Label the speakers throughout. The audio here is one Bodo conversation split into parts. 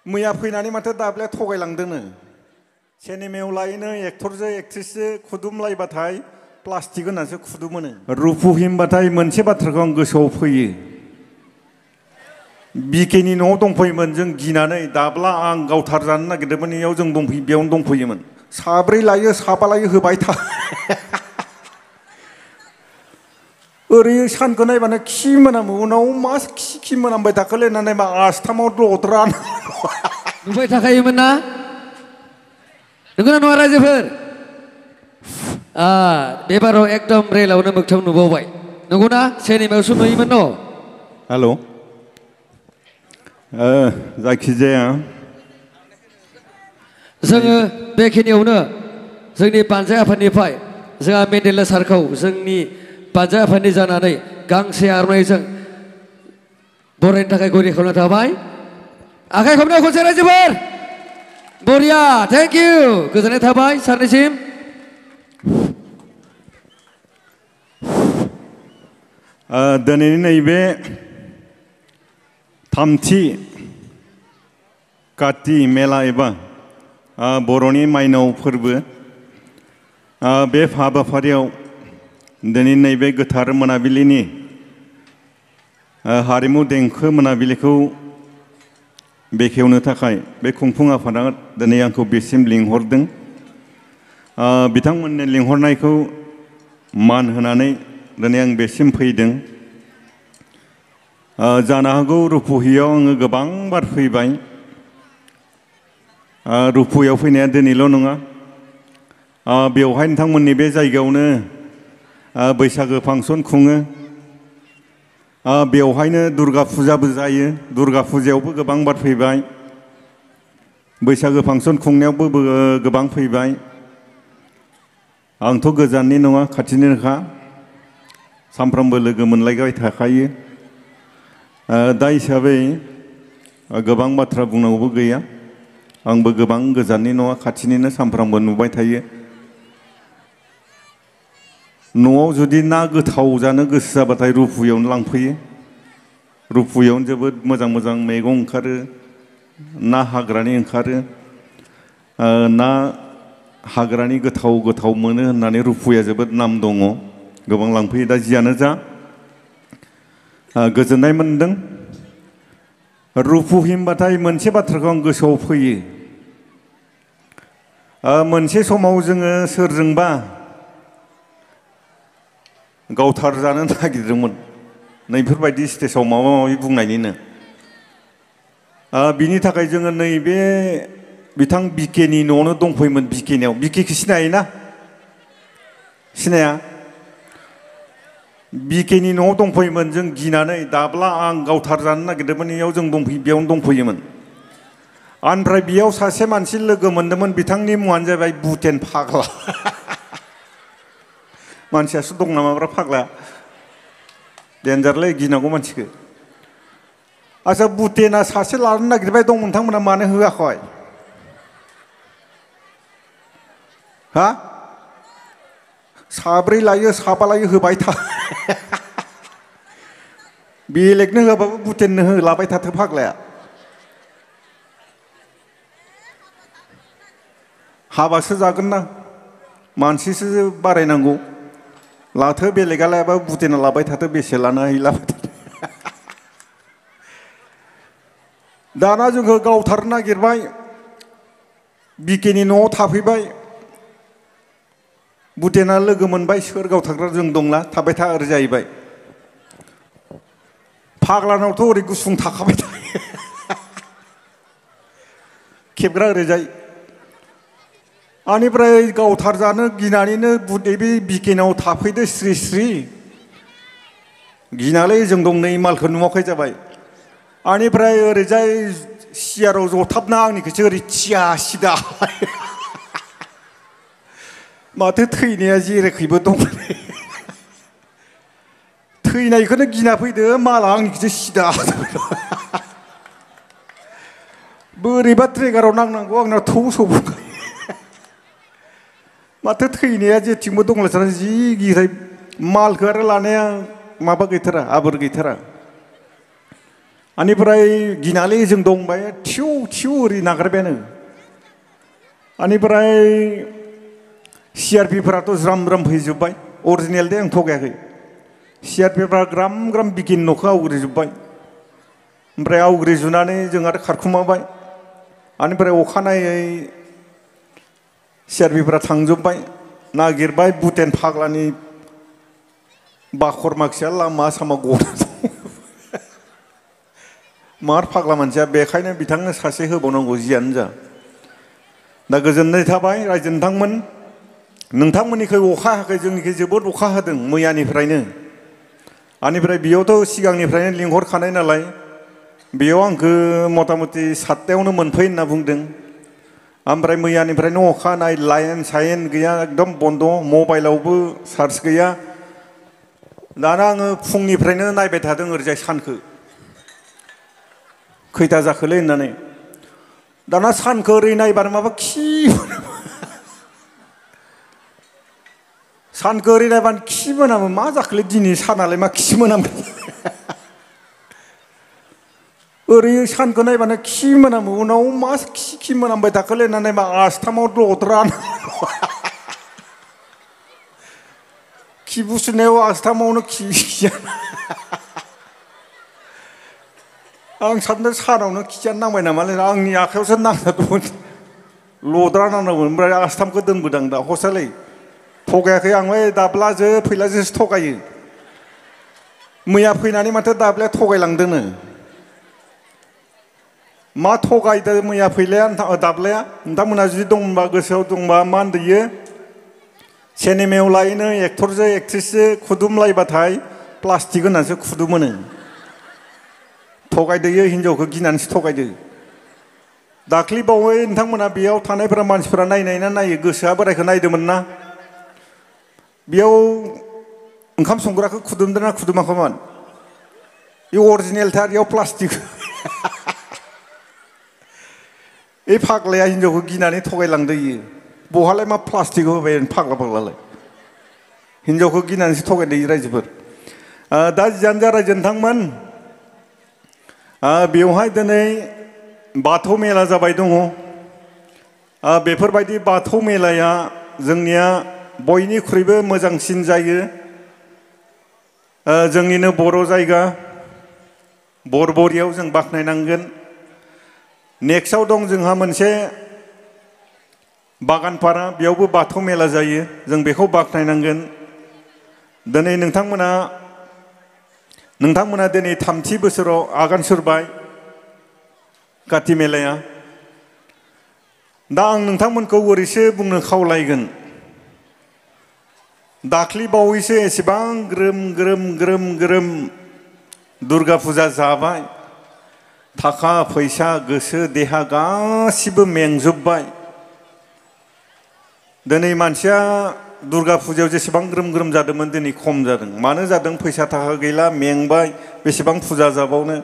Speaker 1: मैया फैनानै माथो दाब्लाया थगायलांदोंनो सिनेमायाव लायनो एक्टरजों एक्ट्रेसजों खुदुमलायबाथाय प्लास्टिक होनासो खुदुमोनो रुपु होनबाथाय मोनसे बाथ्राखौ आं गोसोआव फैयो बिकेनि न'आव दंफैयोमोन जों गिनानै दाब्ला आं गावथार जानो नागिरदोंमोन इयाव जों दंफैयो बेयावनो दंफैयोमोन साब्रै लायो साबा लायो होबाय था ओरै सानखौ नायबानो खि मोनामो उनाव मा खि मोनामबाय थाखोलै होननानै मा आस्थामाव दद्रा
Speaker 2: नुबाय थाखायोमोन ना नंगौना नङा रायजोफोर बेबाराव एकदम रेलावनो मोगथां नुबावबाय नंगौना सिनेमायावसो नुयोमोन न'
Speaker 1: हेल' जायखिजाया
Speaker 2: जोङो बेखिनियावनो जोंनि बानजाय आफादनिफ्राय जोंहा मेन्डेला सारखौ जोंनि बानजाय आफादनि जानानै गांसे आर'नाइजों बरायनो थाखाय गरि खालामना थाबाय आखाइ खबनायाव खनसे रायजोफोर बरिया थेंक इउ गोजोननाय थाबाय सारनिसिम
Speaker 1: दिनैनि नैबे थामथि काति मेला एबा बर'नि माइनाव फोरबो बे हाबाफारियाव दिनै नैबे गोथार मोनाबिलिनि हारिमु देंखो मोनाबिलिखौ बेखेवनो थाखाय बे खुंफुं आफादा दिनै आंखौ बेसिम लिंहरदों बिथांमोननि लिंहरनायखौ मान होनानै दिनै आं बेसिम फैदों जानो हागौ रुपुहियाव आङो गोबां बार फैबाय रुपुयाव फैनाया दिनैल' नङा बेवहाय नोंथांमोननि बे जायगायावनो बैसागो फांसन खुङो बेवहायनो दुर्गा फुजाबो जायो दुर्गा फुजायावबो गोबां बार फैबाय बैसागो फांसन खुंनायावबो गोबां फैबाय आंथ' गोजाननि नङा खाथिनिनोखा सामफ्रामबो लोगो मोनलायबाय थाखायो दा हिसाबै गोबां बाथ्रा बुंनांगौबो गैया आंबो गोबां गोजाननि नङा खाथिनिनो सामफ्रामबो नुबाय थायो न'आव जुदि ना गोथाव जानो गोसो जाबाथाय रुपुयावनो लांफैयो रुपुयावनो जोबोद मोजां मोजां मैगं ओंखारो ना हाग्रानि ओंखारो ना हाग्रानि गोथाव गोथाव मोनो होननानै रुपुया जोबोद नाम दङ गोबां लांफैयो दा जियानो जा गोजोननाय मोनदों रुपु होनबाथाय मोनसे बाथ्राखौ आं गोसोआव फैयो मोनसे समाव जोङो सोरजोंबा गावथार जानो नागिरदोंमोन नैफोरबायदि स्टेजाव माबा माबि बुंनायनिनो बिनि थाखाय जोङो नैबे बिथां बिकेनि न'आवनो दंफैयोमोन बिकेनियाव बिकेखौ सिनायोना सिनाया बिकेनि न'आव दंफैयोमोन जों गिनानै दाब्ला आं गावथार जानो नागिरदोंमोन इयाव जों दंफैयो बेयावनो दंफैयोमन ओमफ्राय बेयाव सासे मानसि लोगो मोनदोंमोन बिथांनि मुङानो जाबाय बुटेन फाग्ला मानसियासो दं नामाब्रा फाग्ला देन्जारलै गिनांगौ मानसिखौ आच्छा बुटेना सासे लानो नागिरबाय दं नोंथांमोना मानो होआखै हा साब्रै लायो साबा लायो होबाय था बेलेगनो होआबाबो बुटेननो होलाबाय थाथो फाग्लाया हाबासो जागोन ना मानसिसो बारायनांगौ लाथो बेलेगा लायाबा बुटेना लाबाय थाथो बेसे लानो हायो लाबाय थाथो दाना जोंखौ गावथारनो नागिरबाय बिकेनि न'आव थाफैबाय बुटेना लोगो मोनबाय सोर गावथारग्रा जों दंना थाबाय था ओरै जाहैबाय फाग्लानावथ' ओरै गुसुं थाखाबाय थायो खेबग्रा ओरैजाय आनिफ्राय गावथार जानो गिनानैनो बे बिकेनाव थाफैदो स्रि स्रि गिनालै जों दं नै मालखौ नुवाखै जाबाय आनिफ्राय ओरैजाय सियाराव जथाबना आंनिखौसो ओरै थिया सिदा माथो थैनाया जेरैखैबो दं थैनायखौनो गिना फैदो माला आंनिखौसो सिदा बोरैबा ट्रेगाराव नांनांगौ आंनाव थौ सौबाय माथो थैनाया जेथिंबो दंलायथारा जि गिनाय मालखौ आरो लानाया माबा गैथारा आबोर गैथारा बेनिफ्राय गिनालै जों दंबाय थिउ थिउ ओरै नागारबायानो बेनिफ्राय CRPफोराथ' ज्राम ज्राम फैजोब्बाय अरिजिनेल दे आं थगायाखै CRPफ्रा ग्राम ग्राम बिगिन न'खौ आवग्रिजोब्बाय ओमफ्राय आवग्रिजुनानै जों आरो खारखुमाबाय बेनिफ्राय अखानायै CRPफ्रा थांजोब्बाय नागिरबाय भुटेन फाग्लानि बाखर माखिया लामा सामा गना दं मार फाग्ला मानसिया बेखायनो बिथांनो सासे होबावनांगौ जियानो जा दा गोजोननाय थाबाय रायजो नोंथांमोननिखै अखा हायाखै जोंनिखै जोबोद अखा हादों मैयानिफ्रायनो बेनिफ्राय बेयावथ' सिगांनिफ्रायनो लिंहरखानाय नालाय बेयाव आंखौ मथा मथि 7टायावनो मोनफै होनना बुंदों ओमफ्राय मैयानिफ्रायनो अखा हानाय लाइन साइन गैया एकदम बन्द मबाइलावबो चार्ज गैया दाना आङो फुंनिफ्रायनो नायबाय थादों ओरैजाय सानखौ खैथा जाखोलै होननानै दाना सानखौ ओरै नायबानो माबा सानखौ ओरै नायबानो खि मोनामो मा जाखोलै दिनै सानालाय मा खि मोनामो ओरै सानखौ नायबानो खि मोनामो उनाव मा खि मोनामबाय थाखोलै होननानै मा आस्थामाव दद्रा खि बुसुनायाव आस्थामावनो खिया आं सानदों सानावनो खियानो नांबाय नामालै आंनि आखायावसो नांना दंमोन लद्रा नांदोंमोन ओमफ्राय आस्थामखौ दोनबोदां दा हसालै थगायाखै आं बै दाब्लाजो फैलाजोसो थगायो मैया फैनानै माथो दाब्लाया थगायलांदोंनो मा थगायदो मैया फैलाया दाब्लाया नोंथांमोनहा जुदि दंबा गोसोआव दंबा मा होनदोयो सिनेमायाव लायोनो एक्टरजों एक्ट्रिसजों खुदुमलायबाथाय प्लास्टिक होनानैसो खुदुमोनो थगायदोयो हिनजावखौ गिनानैसो थगायदो दाख्लै बावै नोंथांमोना बेयाव थानायफोरा मानसिफोरा नायनायना नायो गोसोआ बोरायखौ नायदोंमोन ना बेयाव ओंखाम संग्राखौ खुदुमदोंना खुदुमाखैमोन बे अरिजिनेलथार बेयाव प्लास्टिक बे फाग्लाया हिनजावखौ गिनानै थगायलांदो इयो बहालाय मा प्लास्टिक होबाय फाग्लालाय हिनजावखौ गिनानैसो थगायदो रायजोफोर दा जियानो जा रायजो नोंथांमोन बेवहाय दिनै बाथौ मेला जाबाय दङ बेफोरबायदि बाथौ मेलाया जोंनिया बयनिख्रुइबो मोजांसिन जायो जोंनिनो बर' जायगा बरबरियाव जों बाख्नायनांगोन नेक्स्टआव दं जोंहा मोनसे बागानपारा बेयावबो बाथौ मेला जायो जों बेखौ बाख्नायनांगोन दिनै नोंथांमोना दिनै 3थि बोसोराव आगान सुरबाय काति मेलाया दा आं नोंथांमोनखौ ओरैसो बुंनो खावलायगोन दाख्लि बावैसो एसेबां ग्रोम ग्रोम ग्रोम ग्रोम दुर्गा फुजा जाबाय थाखा फैसा गोसो देहा गासिबो मेंजोब्बाय दिनै मानसिया दुर्गा फुजायाव जेसेबां ग्रोम ग्रोम जादोंमोन दिनै खम जादों मानो जादों फैसा थाखा गैला मेंबाय बेसेबां फुजा जाबावनो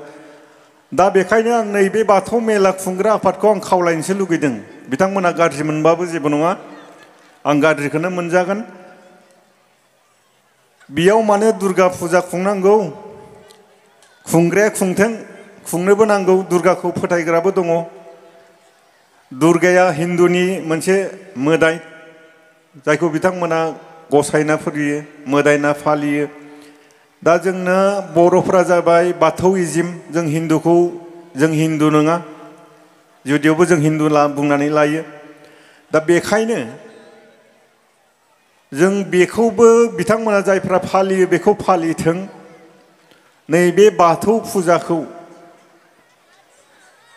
Speaker 1: दा बेखायनो आं नैबे बाथौ मेला खुंग्रा आफादखौ आं खावलायनोसो लुगैदों बिथांमोना गाज्रि मोनबाबो जेबो नङा आं गाज्रिखौनो मोनजागोन बेयाव मानो दुर्गा फुजा खुंनांगौ खुंग्राया खुंथों खुंनोबो नांगौ दुर्गाखौ फोथायग्राबो दङ दुर्गाया हिन्दुनि मोनसे मोदाय जायखौ बिथांमोना गसायना फुजियो मोदायना फालियो दा जोंनो बर'फोरा जाबाय बाथौइजिम जों हिन्दु नङा जुदियावबो जों हिन्दु बुंनानै लायो दा बेखायनो जों बेखौबो बिथांमोना जायफ्रा फालियो बेखौ फालिथों नैबे बाथौ फुजाखौ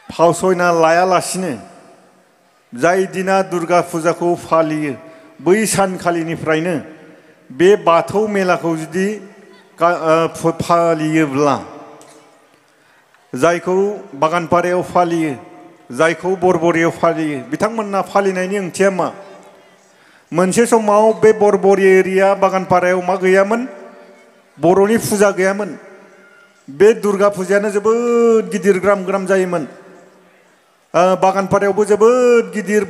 Speaker 1: फावसयना लायालासिनो जाय दिना दुर्गा फुजाखौ फालियो बै सानखालिनिफ्रायनो बे बाथौ मेलाखौ जुदि फालियोब्ला जायखौ बागानपारायाव फालियो जायखौ बरबरियाव फालियो बिथांमोनना फालिनायनि ओंथिया मा मोनसे समाव बे बरबरि एरिया बागानपारायाव मा गैयामोन बर'नि फुजा गैयामोन बे दुर्गा फुजायानो जोबोद गिदिर ग्राम ग्राम जायोमोन बागानपारायावबो जोबोद गिदिर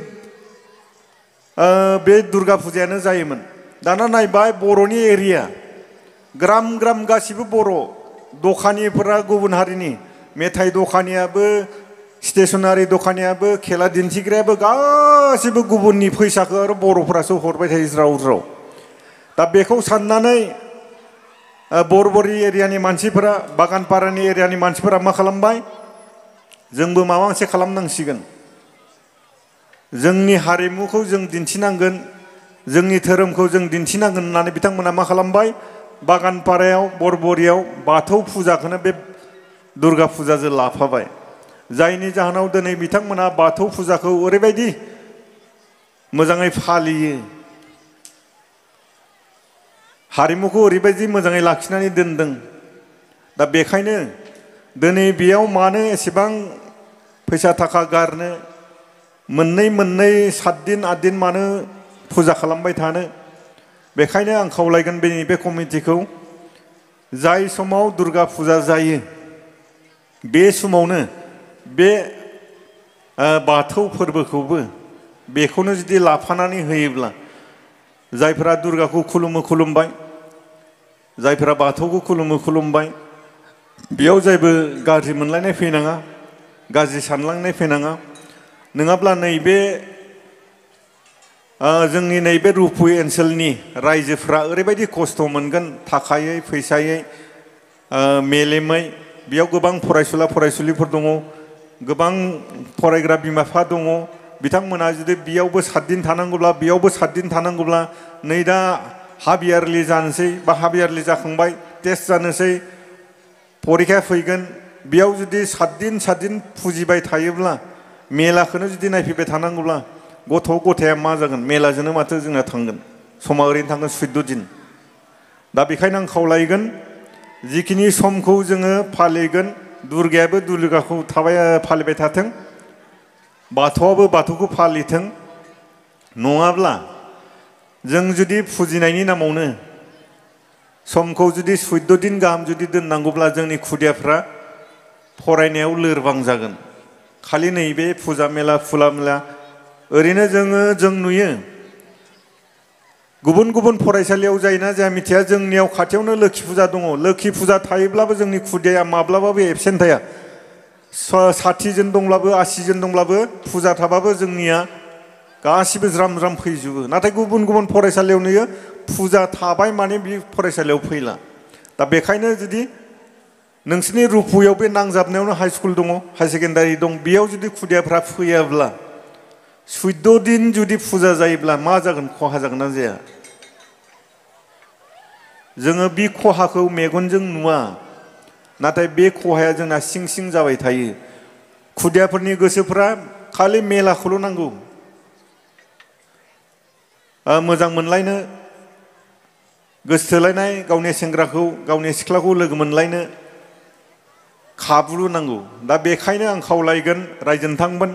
Speaker 1: बे दुर्गा फुजायानो जायोमोन दाना नायबाय बर'नि एरिया ग्राम ग्राम गासिबो बर' दखानिफोरा गुबुन हारिनि मेथाइ दखानियाबो स्टेशनारि दखानियाबो खेला दिन्थिग्रायाबो गासिबो गुबुननि फैसाखौ आरो बर'फोरासो हरबाय थायो ज्राव ज्राव दा बेखौ साननानै बरबरि एरियानि मानसिफोरा बागानपारानि एरियानि मानसिफोरा मा खालामबाय जोंबो माबा मोनसे खालामनांसिगोन जोंनि हारिमुखौ जों दिन्थिनांगोन जोंनि धोरोमखौ जों दिन्थिनांगोन होननानै बिथांमोना मा खालामबाय बागानपारायाव बरबरियाव बाथौ फुजाखौनो बे दुर्गा फुजाजों लाफाबाय जायनि जाहोनाव दिनै बिथांमोना बाथौ फुजाखौ ओरैबायदि मोजाङै फालियो हारिमुखौ ओरैबायदि मोजाङै लाखिनानै दोनदों दा बेखायनो दिनै बेयाव मानो एसेबां फैसा थाखा गारनो मोननै 7 दिन 8 दिन मानो फुजा खालामबाय थानो बेखायनो आं खावलायगोन बे कमिटिखौ जाय समाव दुर्गा फुजा जायो बे समावनो बे बाथौ फोरबोखौबो बेखौनो जुदि लाफानानै होयोब्ला जायफोरा दुर्गाखौ खुलुमबाय जायफोरा बाथौखौ खुलुमबाय बेयाव जेबो गाज्रि मोनलायनाय फैनाङा गाज्रि सानलांनाय फैनाङा नङाब्ला नैबे जोंनि नैबे रुपु ओनसोलनि रायजोफ्रा ओरैबायदि खस्थ' मोनगोन थाखायै फैसायै मेलेमै बेयाव गोबां फरायसुला फरायसुलिफोर दङ गोबां फरायग्रा बिमा बिफा दङ बिथांमोना जुदि बेयावबो 7 दिन थानांगौब्ला बेयावबो 7 दिन थानांगौब्ला नै दा हाफ यारलि जानोसै बा हाफ यारलि जाखांबाय टेस्ट जानोसै फरिखा फैगोन बेयाव जुदि 7 दिन फुजिबाय थायोब्ला मेलाखौनो जुदि नायफैबाय थानांगौब्ला गथ' गथाया मा जागोन मेलाजोंनो माथो जोंना थांगोन समा ओरैनो थांगोन 14 दिन दा बेखायनो आं खावलायगोन जिखिनि समखौ जोङो फालिगोन दुर्गायाबो दुर्गाखौ फालिबाय थाथों बाथौआबो बाथौखौ फालिथों नङाब्ला जों जुदि फुजिनायनि नामावनो समखौ जुदि 14 दिन गाहाम जुदि दोननांगौब्ला जोंनि खुदियाफ्रा फरायनायाव लोरबां जागोन खालि नैबे फुजा मेला फुला मेला ओरैनो जों नुयो गुबुन फरायसालियाव जायोना जाया मिथिया जोंनियाव खाथियावनो लोखि फुजा दङ लोखि फुजा थायोब्लाबो जोंनि खुदिया माब्लाबाबो एबसेन्ट थाया 60 जन दंब्लाबो 80 जन दंब्लाबो फुजा थाबाबो जोंनिया गासिबो ज्राम फैजोबो नाथाय गुबुन फरायसालियाव नुयो फुजा थाबाय माने बे फरायसालियाव फैला दा बेखायनो जुदि नोंसोरनि रुपुयाव बे नांजाबनायावनो हाइ स्कुल दङ हाई सेकेन्डारि दं बेयाव जुदि खुदियाफ्रा फैयाब्ला 14 दिन जुदि फुजा जायोब्ला मा जागोन खहा जागोन ना जाया जोङो बे खहाखौ मेगनजों नुवा नाथाय बे खहाया जोंना सिं जाबाय थायो खुदियाफोरनि गोसोफ्रा खालि मेलाखौल' नांगौ मोजां मोनलायनो गोसो थोलायनाय गावनि सेंग्राखौ गावनि सिख्लाखौ लोगो मोनलायनो खाबुल' नांगौ दा बेखायनो आं खावलायगोन रायजो नोंथांमोन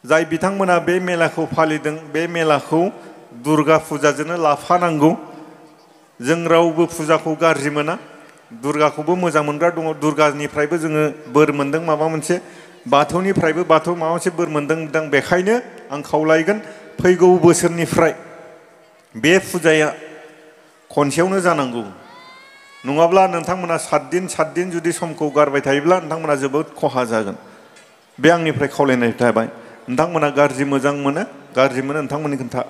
Speaker 1: जाय बिथांमोना बे मेलाखौ फालिदों बे मेलाखौ दुर्गा फुजाजोंनो लाफानांगौ जों रावबो फुजाखौ गाज्रि मोना दुर्गाखौबो मोजां मोनग्रा दङ दुर्गानिफ्रायबो जोङो बोर मोनदों माबा मोनसे बाथौनिफ्रायबो बाथौ माबा मोनसे बोर मोनदों बेखायनो आं खावलायगोन फैगौ बोसोरनिफ्राय बे फुजाया खनसेयावनो जानांगौ नङाब्ला नोंथांमोना 7 दिन जुदि समखौ गारबाय थायोब्ला नोंथांमोना जोबोद खहा जागोन बे आंनिफ्राय खावलायनाय थाबाय नोंथांमोना गाज्रि मोजां मोनो नोंथांमोननि खोथा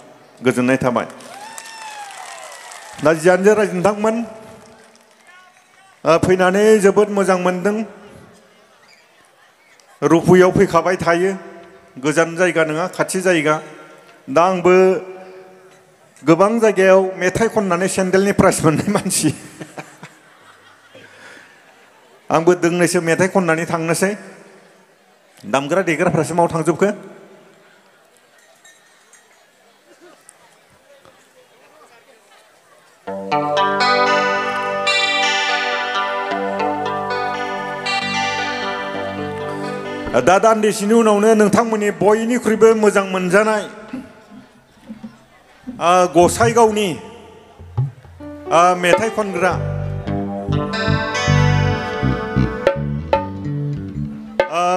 Speaker 1: गोजोननाय थाबाय दा जियानो जा रायजो नोंथांमोन फैनानै जोबोद मोजां मोनदों रुपुयाव फैखाबाय थायो गोजान जायगा नङा खाथि जायगा दा आंबो गोबां जायगायाव मेथाइ खननानै सेन्देलनि प्राइज मोननाय मानसि आंबो दोंनैसो मेथाइ खननानै थांनोसै दामग्रा देग्राफ्रासो माव थांजोबखो दा दान्दिसेनि उनावनो नोंथांमोननि बयनिख्रुइबो मोजां मोनजानाय गसाइगावनि मेथाइ खनग्रा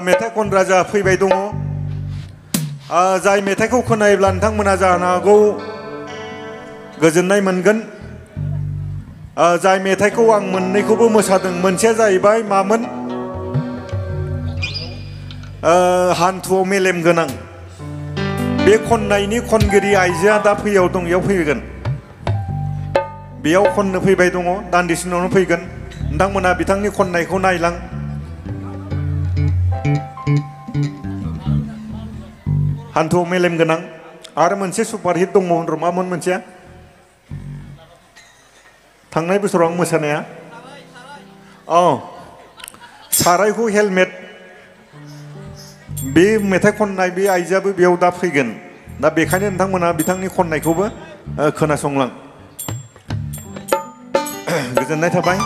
Speaker 1: मेथाइ खनग्रा जा फैबाय दङ जाय मेथाइखौ खोनायोब्ला नोंथांमोना जानो हागौ गोजोननाय मोनगोन जाय मेथाइखौ आं मोननैखौबो मोसादों मोनसेया जाहैबाय मामोन हान्थुआव मेलेम गोनां बे खननायनि खनगिरि आइजोआ दा फैयाव दं इयाव फैगोन बेयाव खननो फैबाय दङ दान्दिसे उनावनो फैगोन नोंथांमोना बिथांनि खननायखौ नायलां हान्थुआव मेलेम गोनां आरो मोनसे सुपारहिट दंमोन र' मामोन मोनसेया थांनाय बोसोराव आं मोसानाया सारायखौ हेलमेट बे मेथाइ खननाय बे आइजोआबो बेयाव दा फैगोन दा बेखायनो नोंथांमोना बिथांनि खननायखौबो खोनासंलां गोजोननाय थाबाय